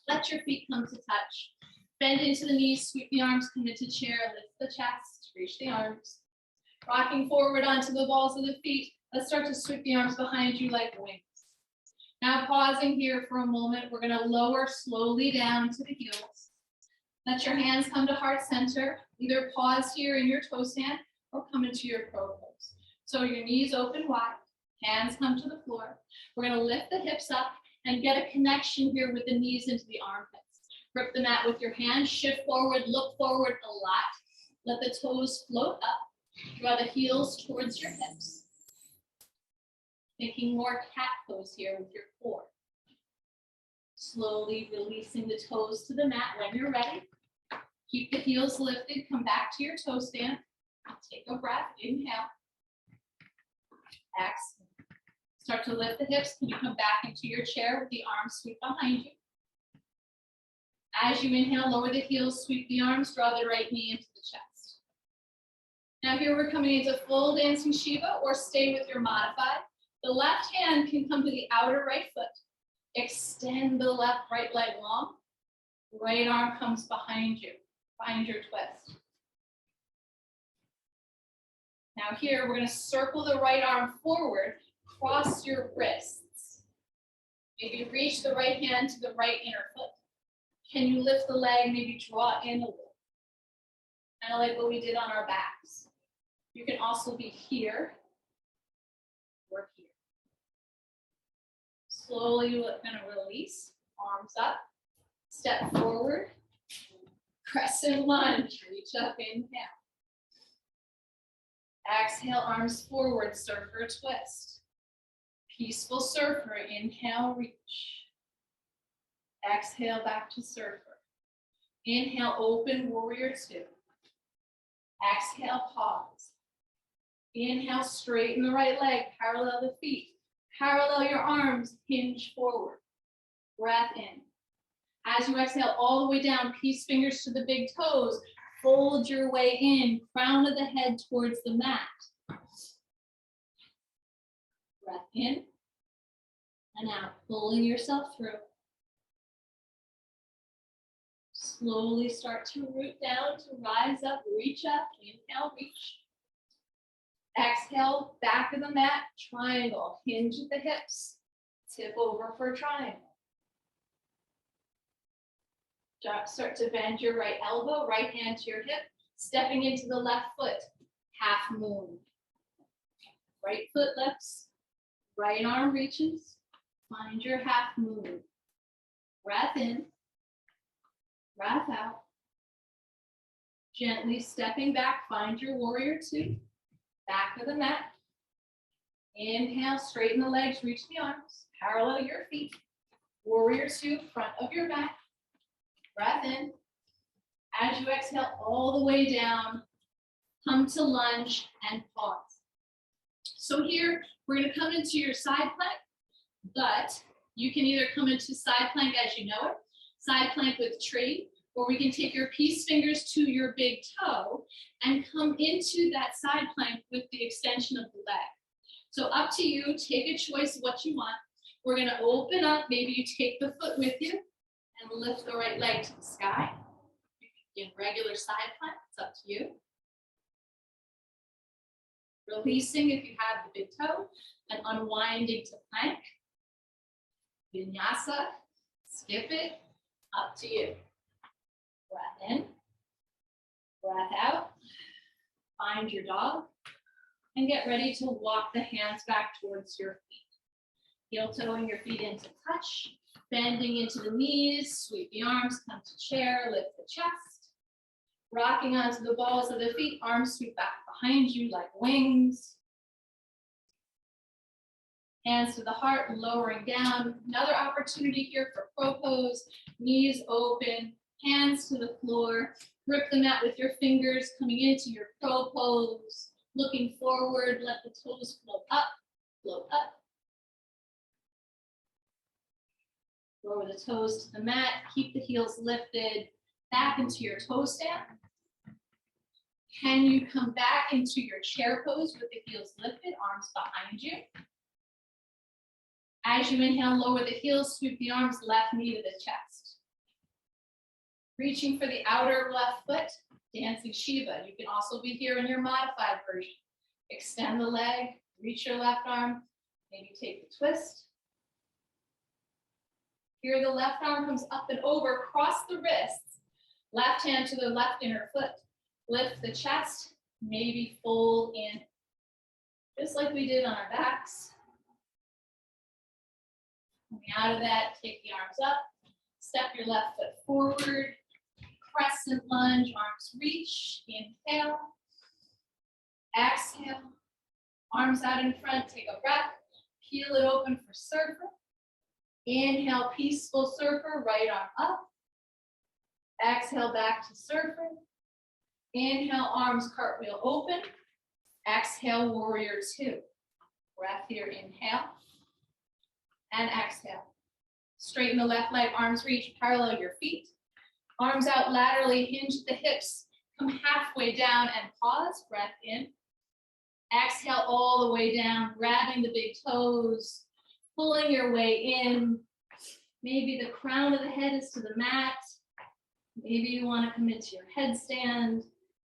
Let your feet come to touch. Bend into the knees, sweep the arms, come into chair, lift the chest, reach the arms. Rocking forward onto the balls of the feet. Let's start to sweep the arms behind you like wings. Now pausing here for a moment, we're going to lower slowly down to the heels. Let your hands come to heart center. Either pause here in your toe stand or come into your crow pose. So your knees open wide, hands come to the floor. We're going to lift the hips up and get a connection here with the knees into the armpits. Grip the mat with your hands, shift forward, look forward a lot. Let the toes float up. Draw the heels towards your hips. Making more cat pose here with your core. Slowly releasing the toes to the mat when you're ready. Keep the heels lifted, come back to your toe stand. Take a breath, inhale. Exhale. Start to lift the hips. Can you come back into your chair with the arms sweep behind you? As you inhale, lower the heels, sweep the arms, draw the right knee into the chest. Now here we're coming into full dancing Shiva, or stay with your modified. The left hand can come to the outer right foot. Extend the left right leg long. Right arm comes behind you. Find your twist. Now here, we're going to circle the right arm forward, cross your wrists. Maybe reach the right hand to the right inner foot. Can you lift the leg, maybe draw in a little? Kind of like what we did on our backs. You can also be here or here. Slowly, we're going to release, arms up, step forward, crescent lunge, reach up, inhale. Exhale, arms forward, surfer twist. Peaceful surfer, inhale, reach. Exhale, back to surfer. Inhale, open, warrior two. Exhale, pause. Inhale, straighten the right leg, parallel the feet. Parallel your arms, hinge forward. Breath in. As you exhale all the way down, peace fingers to the big toes. Fold your way in, crown of the head towards the mat. Breath in and out, pulling yourself through. Slowly start to root down, to rise up, reach up, inhale, reach. Exhale, back of the mat, triangle, hinge at the hips, tip over for triangle. Start to bend your right elbow, right hand to your hip, stepping into the left foot, half moon. Right foot lifts, right arm reaches, find your half moon. Breath in, breath out. Gently stepping back, find your warrior two, back of the mat. Inhale, straighten the legs, reach the arms, parallel your feet. Warrior two, front of your back. Breath in. As you exhale all the way down, come to lunge and pause. So here, we're going to come into your side plank, but you can either come into side plank as you know it, side plank with tree, or we can take your peace fingers to your big toe and come into that side plank with the extension of the leg. So up to you, take a choice of what you want. We're going to open up, maybe you take the foot with you, and lift the right leg to the sky. You can give regular side plank, it's up to you. Releasing if you have the big toe, and unwinding to plank. Vinyasa, skip it, up to you. Breath in, breath out. Find your dog, and get ready to walk the hands back towards your feet. Heel toeing your feet into touch. Bending into the knees, sweep the arms, come to chair, lift the chest. Rocking onto the balls of the feet, arms sweep back behind you like wings. Hands to the heart, lowering down. Another opportunity here for crow pose. Knees open, hands to the floor. Grip the mat with your fingers, coming into your crow pose. Looking forward, let the toes float up, float up. Lower the toes to the mat, keep the heels lifted, back into your toe stand. Can you come back into your chair pose with the heels lifted, arms behind you? As you inhale, lower the heels, sweep the arms, left knee to the chest. Reaching for the outer left foot, dancing Shiva. You can also be here in your modified version. Extend the leg, reach your left arm, maybe take the twist. Here, the left arm comes up and over, cross the wrists, left hand to the left inner foot. Lift the chest, maybe fold in, just like we did on our backs. Coming out of that, take the arms up, step your left foot forward, crescent lunge, arms reach, inhale, exhale, arms out in front, take a breath, peel it open for surfer. Inhale, peaceful surfer, right arm up. Exhale, back to surfer. Inhale, arms cartwheel open. Exhale, warrior two. Breath here, inhale. And exhale. Straighten the left leg, arms reach, parallel your feet. Arms out laterally, hinge at the hips. Come halfway down and pause, breath in. Exhale all the way down, grabbing the big toes, pulling your way in. Maybe the crown of the head is to the mat. Maybe you want to come into your headstand.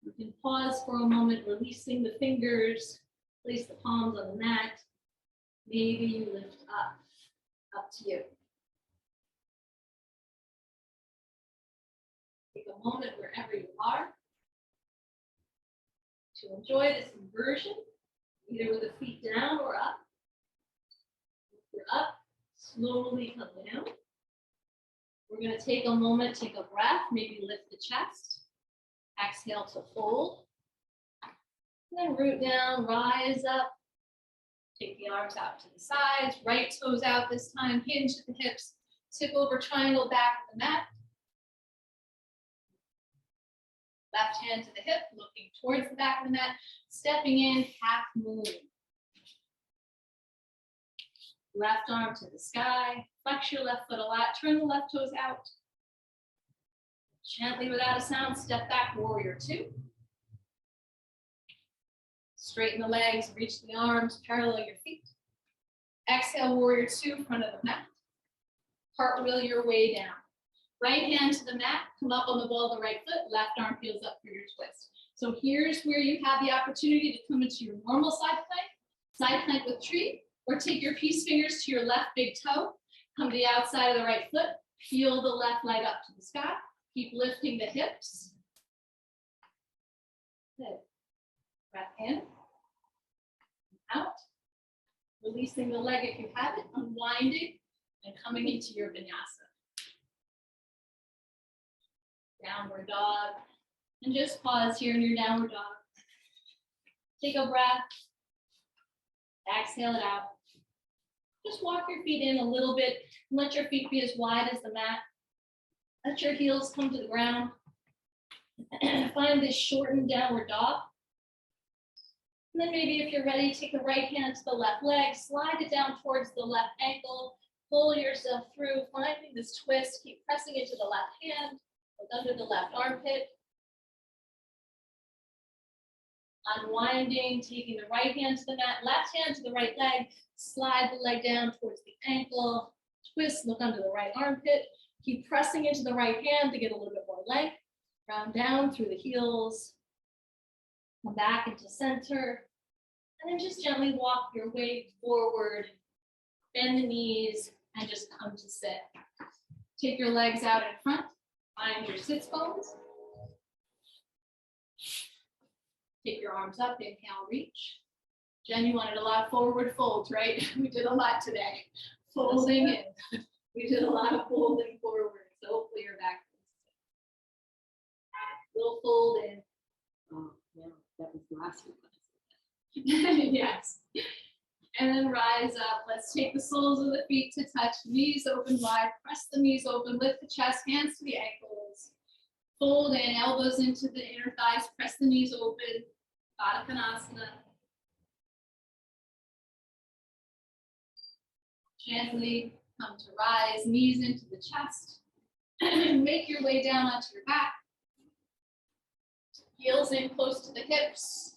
You can pause for a moment, releasing the fingers, place the palms on the mat. Maybe you lift up to you. Take a moment wherever you are to enjoy this inversion, either with the feet down or up. If you're up, slowly come down. We're going to take a moment, take a breath, maybe lift the chest. Exhale to fold. And then root down, rise up. Take the arms out to the sides, right toes out this time, hinge at the hips, tip over triangle back of the mat. Left hand to the hip, looking towards the back of the mat, stepping in, half moon. Left arm to the sky, flex your left foot a lot, turn the left toes out. Gently without a sound, step back, warrior two. Straighten the legs, reach the arms, parallel your feet. Exhale, warrior two, front of the mat. Cartwheel your way down. Right hand to the mat, come up on the ball of the right foot, left arm peels up for your twist. So here's where you have the opportunity to come into your normal side plank with tree, or take your peace fingers to your left big toe, come to the outside of the right foot, peel the left leg up to the sky, keep lifting the hips. Good. Breath in, out, releasing the leg if you have it, unwinding, and coming into your vinyasa. Downward dog. And just pause here in your downward dog. Take a breath. Exhale it out. Just walk your feet in a little bit. And let your feet be as wide as the mat. Let your heels come to the ground. Find this shortened downward dog. And then maybe if you're ready, take the right hand to the left leg. Slide it down towards the left ankle. Pull yourself through. Finding this twist. Keep pressing into the left hand. Look under the left armpit. Unwinding, taking the right hand to the mat, left hand to the right leg, slide the leg down towards the ankle, twist, look under the right armpit, keep pressing into the right hand to get a little bit more length, round down through the heels, come back into center, and then just gently walk your way forward, bend the knees, and just come to sit. Take your legs out in front. Find your sits bones. Take your arms up, inhale, reach. Jen, you wanted a lot of forward folds, right? We did a lot today. Folding in. We did a lot of folding forward, so hopefully you're back. Little fold in. Oh, yeah, that was last week. Yes. And then rise up. Let's take the soles of the feet to touch, knees open wide, press the knees open, lift the chest, hands to the ankles. Fold in, elbows into the inner thighs, press the knees open, Baddha Konasana. Gently come to rise, knees into the chest. Make your way down onto your back. Heels in close to the hips.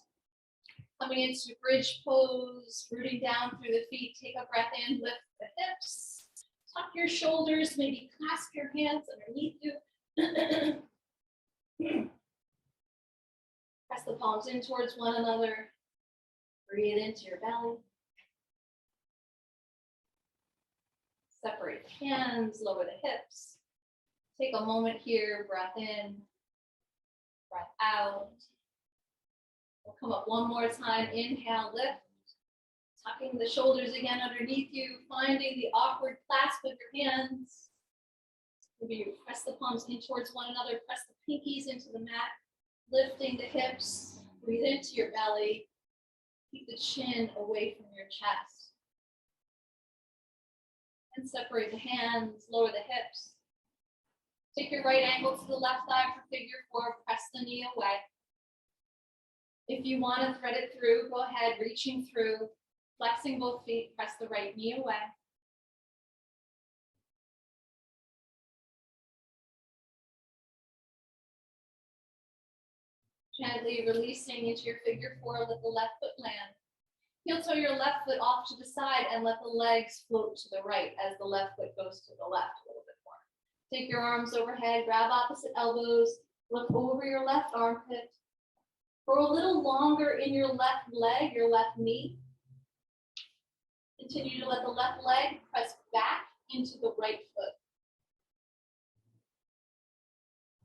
Coming into bridge pose, rooting down through the feet. Take a breath in, lift the hips. Tuck your shoulders, maybe clasp your hands underneath you. Press the palms in towards one another. Breathe into your belly. Separate the hands, lower the hips. Take a moment here, breath in, breath out. We'll come up one more time. Inhale, lift. Tucking the shoulders again underneath you, finding the awkward clasp of your hands. Maybe you press the palms in towards one another, press the pinkies into the mat, lifting the hips, breathe into your belly, keep the chin away from your chest. And separate the hands, lower the hips. Take your right ankle to the left thigh for figure four, press the knee away. If you want to thread it through, go ahead, reaching through, flexing both feet, press the right knee away. Gently releasing into your figure four, let the left foot land. Heel toe your left foot off to the side and let the legs float to the right as the left foot goes to the left a little bit more. Take your arms overhead, grab opposite elbows, look over your left armpit. Grow a little longer in your left leg, your left knee. Continue to let the left leg press back into the right foot.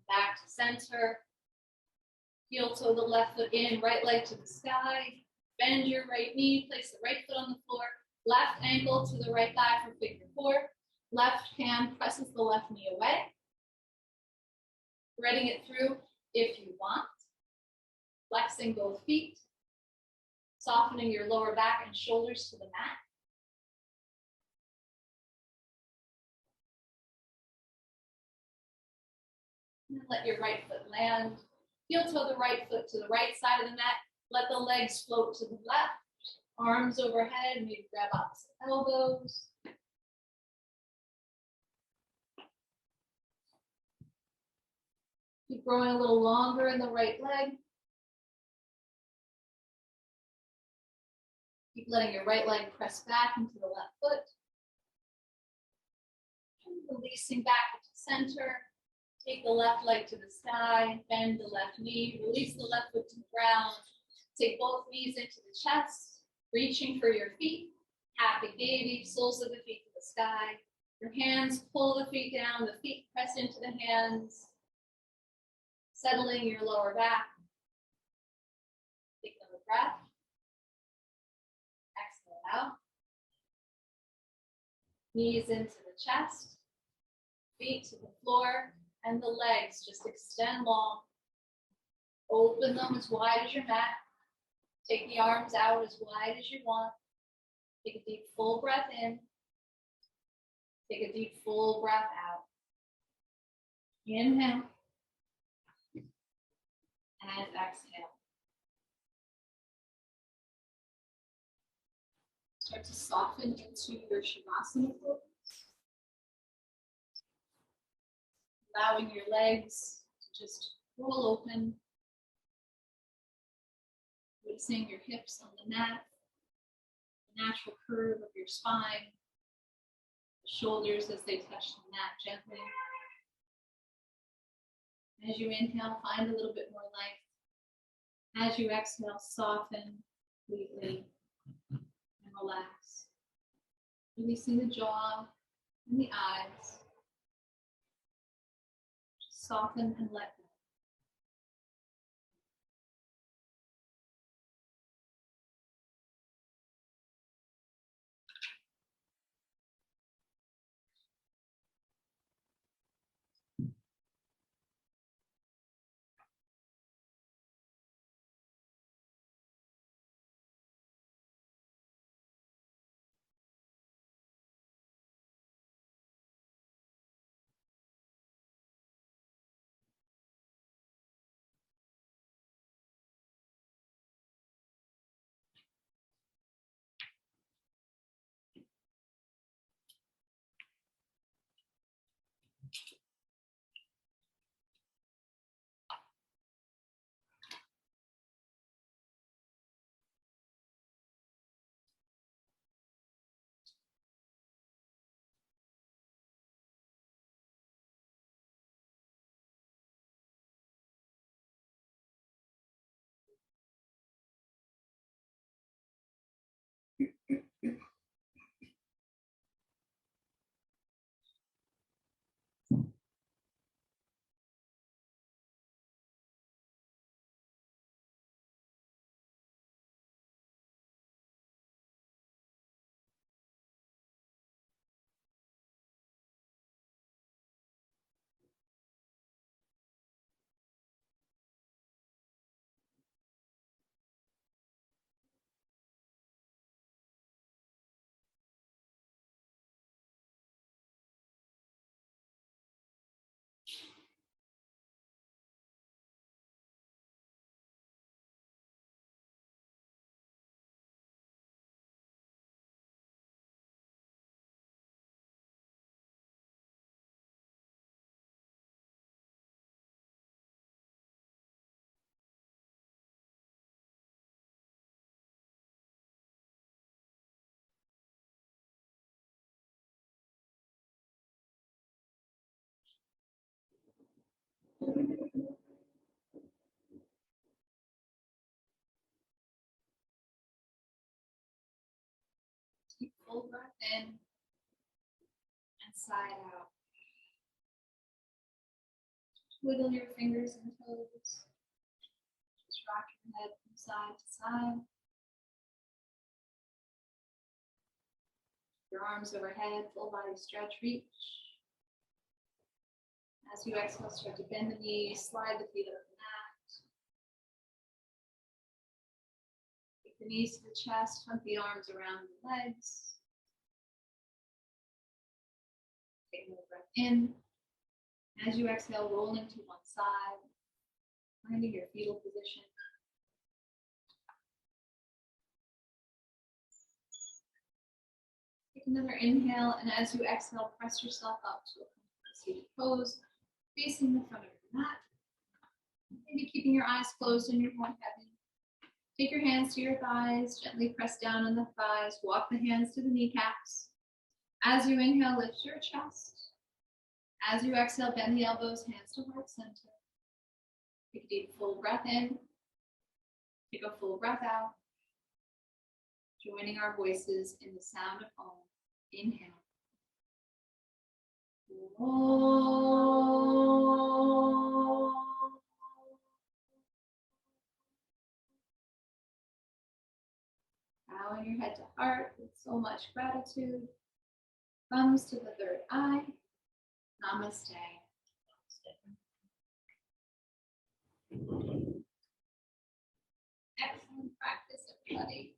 Back to center. Heel toe the left foot in, right leg to the sky. Bend your right knee, place the right foot on the floor. Left ankle to the right thigh for figure four. Left hand presses the left knee away. Threading it through if you want. Flexing both feet. Softening your lower back and shoulders to the mat. And let your right foot land. Heel toe the right foot to the right side of the mat. Let the legs float to the left. Arms overhead, maybe grab opposite elbows. Keep growing a little longer in the right leg. Keep letting your right leg press back into the left foot. Releasing back into center. Take the left leg to the sky, bend the left knee, release the left foot to the ground. Take both knees into the chest, reaching for your feet. Happy baby, soles of the feet to the sky. Your hands pull the feet down, the feet press into the hands. Settling your lower back. Take another breath. Exhale out. Knees into the chest, feet to the floor, and the legs just extend long. Open them as wide as your mat. Take the arms out as wide as you want. Take a deep full breath in. Take a deep full breath out. Inhale. And exhale. Start to soften into your Shavasana pose. Allowing your legs to just roll open. Noticing your hips on the mat, the natural curve of your spine, the shoulders as they touch the mat gently. As you inhale, find a little bit more life. As you exhale, soften completely and relax. Releasing the jaw and the eyes. Just soften and let go. Take a full breath in and sigh it out. Wiggle your fingers and toes. Just rock your head from side to side. Your arms overhead, full body stretch, reach. As you exhale, start to bend the knees, slide the feet up the mat. Take the knees to the chest, hug the arms around the legs. Take another breath in. As you exhale, rolling to one side, finding your fetal position. Take another inhale, and as you exhale, press yourself up to a comfortable seated pose, facing the front of your mat. Maybe keeping your eyes closed and your head heavy. Take your hands to your thighs, gently press down on the thighs, walk the hands to the kneecaps. As you inhale, lift your chest. As you exhale, bend the elbows, hands to heart center. Take a deep full breath in. Take a full breath out. Joining our voices in the sound of Om. Inhale. Om. Bowing your head to heart with so much gratitude. Thumbs to the third eye. Namaste. Excellent practice, everybody.